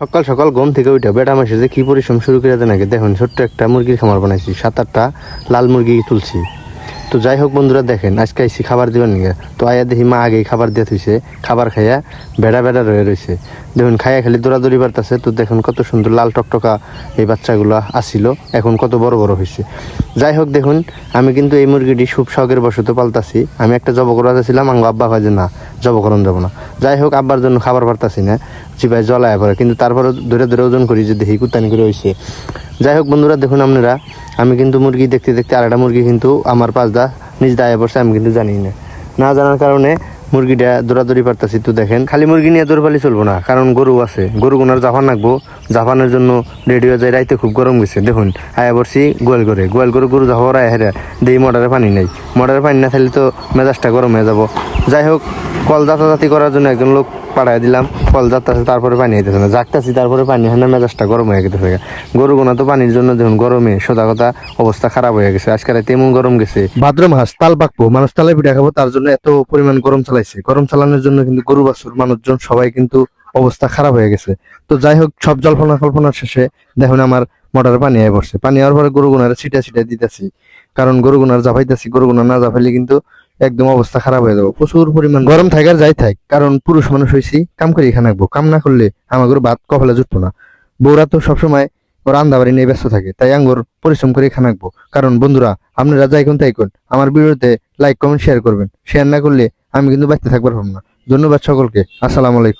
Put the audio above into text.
সকাল সকাল ঘুম থেকে উঠে বেটা মাসে যে কি পরিশ্রম শুরু করে দেন আগে দেখুন, ছোট্ট একটা মুরগির খামার বানাইছি, 7-8টা লাল মুরগি তুলছি। তো যাই হোক বন্ধুরা, দেখেন আজকে আইসি খাবার দিবেন নিয়ে। তো আয়া দেখি মা আগেই খাবার দিয়ে থইছে, খাবার খাইয়া বেড়া বেড়া রয়ে রয়েছে। দেখুন খাইয়া খালি দৌড়াদৌড়ি বাড়তেছে। তো দেখুন কত সুন্দর লাল টকটকা এই বাচ্চাগুলো আসিল, এখন কত বড় বড় হয়েছে। যাই হোক দেখুন, আমি কিন্তু এই মুরগিটি খুব শখের বশত পালতাছি। আমি একটা জব করাতে ছিলাম, আমার আব্বা ভাই যে না জবকরণ যাবো না। যাই হোক আব্বার জন্য খাবার পারতাছি না, চিপায় জ্বলায় পড়ে, কিন্তু তারপরে ধরে ধরে ওজন করি যে দেখি কুত্তানি করে হয়েছে। যাই হোক বন্ধুরা দেখুন আপনারা, আমি কিন্তু মুরগি দেখতে দেখতে আরেকটা মুরগি কিন্তু আমার পাশদা নিজ দায়ে পড়ছে, আমি কিন্তু জানি না। না জানার কারণে মুরগিটা দৌড়াদৌড়ি পারতাছি। তো দেখেন খালি মুরগি নিয়ে দৌড় পালি চলবো না, কারণ গরু আছে, গরু গোনার জাফান রাখবো। জাফানের জন্য রেডি হয়ে যায়, রাইতে খুব গরম গেছে। দেখুন আয়া পড়ছি গোয়াল করে গরু জাফার আয়া হেরা দেই মোটরে পানি নেই, মোটরে পানি না থাকলে তো মেজাজটা গরম হয়ে যাব। যাই হোক কল জাতাজাতি করার জন্য একজন লোক পাঠাই দিলাম, কল যাচ্ছে তারপরে পানি আইতেছে না, জাগতাছি তারপরে পানি হয় না, মেজাজটা গরম হয়ে গেছে। গরু গোনা তো পানির জন্য দেখুন গরমে সোজা কথা অবস্থা খারাপ হয়ে গেছে। আজকে রাতে এমন গরম গেছে, ভাদ্র মাস তাল পাকবো, মানুষ তালে পিঠা খাবো, তার জন্য এত পরিমাণ গরম চালাইছে। গরম চালানোর জন্য কিন্তু গরু বাছুর মানুষজন সবাই কিন্তু অবস্থা খারাপ হয়ে গেছে। তো যাই হোক সব জল্পনা কল্পনার শেষে দেখুন আমার মোটরে পানি আয় পড়ছে। পানি হওয়ার পরে গরু গোনারে ছিটা ছিটা দিতেছি, কারণ গরু গোনার জাফাইতেছি, গরু গোনা না জাফাইলে কিন্তু একদম অবস্থা খারাপ হয়ে যাবো। প্রচুর পরিমাণ গরম থাকার যাই থাক, কারণ পুরুষ মানুষ হয়েছি, কাম করে এখানে রাখবো, কাম না করলে আমাদের ভাত কপালে জুটবো না। বউরা তো সবসময় ওর রান্না বাড়ি নিয়ে ব্যস্ত থাকে, তাই আঙ্গুর পরিশ্রম করে এখানে রাখবো। কারণ বন্ধুরা আপনারা যাই কোন তাই কোন, আমার ভিডিওতে লাইক কমেন্ট শেয়ার করবেন, শেয়ার না করলে আমি কিন্তু বাঁচতে থাকবার পারবো না। ধন্যবাদ সকলকে, আসসালামু আলাইকুম।